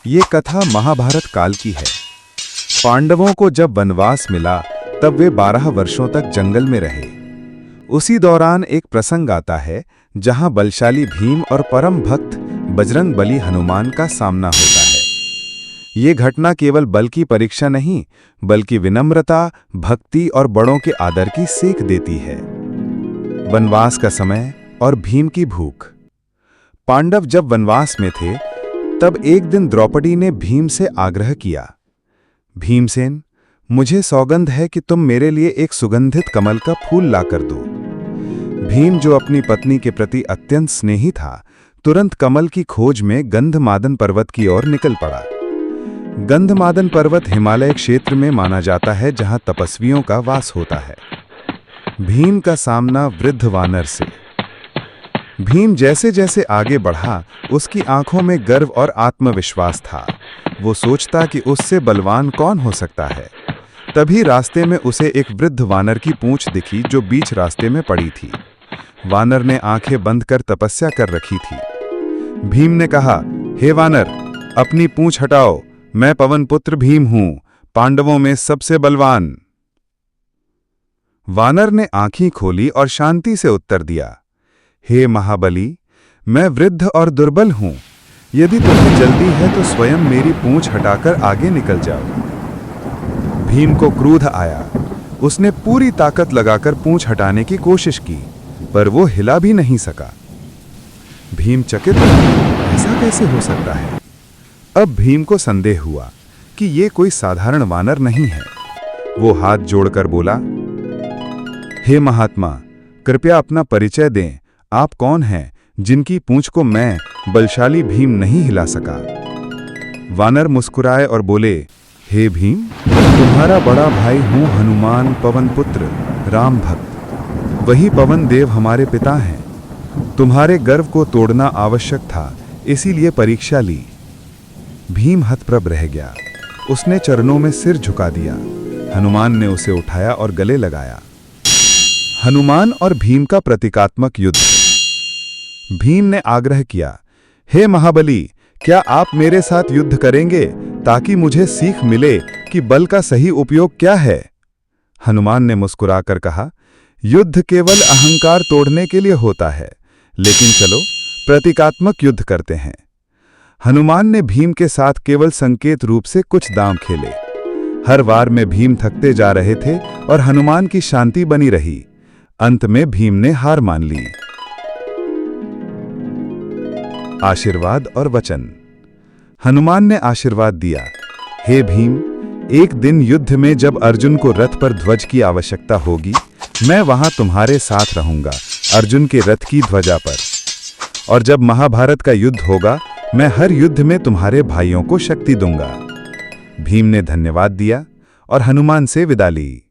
ये कथा महाभारत काल की है। पांडवों को जब वनवास मिला तब वे 12 वर्षों तक जंगल में रहे। उसी दौरान एक प्रसंग आता है जहां बलशाली भीम और परम भक्त बजरंगबली हनुमान का सामना होता है। ये घटना केवल बल की परीक्षा नहीं बल्कि विनम्रता, भक्ति और बड़ों के आदर की सीख देती है। वनवास का समय और भीम की भूख। पांडव जब वनवास में थे तब एक दिन द्रौपदी ने भीम से आग्रह किया, भीमसेन, मुझे सौगंध है कि तुम मेरे लिए एक सुगंधित कमल का फूल लाकर दो। भीम, जो अपनी पत्नी के प्रति अत्यंत स्नेही था, तुरंत कमल की खोज में गंधमादन पर्वत की ओर निकल पड़ा। गंधमादन पर्वत हिमालय क्षेत्र में माना जाता है जहां तपस्वियों का वास होता है। भीम का सामना वृद्ध वानर से। भीम जैसे जैसे आगे बढ़ा, उसकी आंखों में गर्व और आत्मविश्वास था। वो सोचता कि उससे बलवान कौन हो सकता है। तभी रास्ते में उसे एक वृद्ध वानर की पूंछ दिखी जो बीच रास्ते में पड़ी थी। वानर ने आंखें बंद कर तपस्या कर रखी थी। भीम ने कहा, हे वानर, अपनी पूंछ हटाओ, मैं पवनपुत्र भीम हूं, पांडवों में सबसे बलवान। वानर ने आंखें खोली और शांति से उत्तर दिया, हे महाबली, मैं वृद्ध और दुर्बल हूं। यदि तुम्हें जल्दी है तो स्वयं मेरी पूंछ हटाकर आगे निकल जाओ। भीम को क्रोध आया। उसने पूरी ताकत लगाकर पूंछ हटाने की कोशिश की, पर वो हिला भी नहीं सका। भीम चकित था, ऐसा कैसे हो सकता है? अब भीम को संदेह हुआ कि ये कोई साधारण वानर नहीं है। वो हाथ जोड़कर बोला, हे महात्मा, कृपया अपना परिचय दें। आप कौन हैं जिनकी पूंछ को मैं, बलशाली भीम, नहीं हिला सका? वानर मुस्कुराए और बोले, हे भीम, तुम्हारा बड़ा भाई हूं हनुमान, पवनपुत्र, राम भक्त। वही पवन देव हमारे पिता हैं। तुम्हारे गर्व को तोड़ना आवश्यक था, इसीलिए परीक्षा ली। भीम हतप्रभ रह गया। उसने चरणों में सिर झुका दिया। हनुमान ने उसे उठाया और गले लगाया। हनुमान और भीम का प्रतीकात्मक युद्ध। भीम ने आग्रह किया, हे महाबली, क्या आप मेरे साथ युद्ध करेंगे ताकि मुझे सीख मिले कि बल का सही उपयोग क्या है? हनुमान ने मुस्कुराकर कहा, युद्ध केवल अहंकार तोड़ने के लिए होता है, लेकिन चलो प्रतीकात्मक युद्ध करते हैं। हनुमान ने भीम के साथ केवल संकेत रूप से कुछ दांव खेले। हर वार में भीम थकते जा रहे थे और हनुमान की शांति बनी रही। अंत में भीम ने हार मान ली। आशीर्वाद और वचन। हनुमान ने आशीर्वाद दिया, हे भीम, एक दिन युद्ध में जब अर्जुन को रथ पर ध्वज की आवश्यकता होगी, मैं वहां तुम्हारे साथ रहूंगा, अर्जुन के रथ की ध्वजा पर। और जब महाभारत का युद्ध होगा, मैं हर युद्ध में तुम्हारे भाइयों को शक्ति दूंगा। भीम ने धन्यवाद दिया और हनुमान से विदा ली।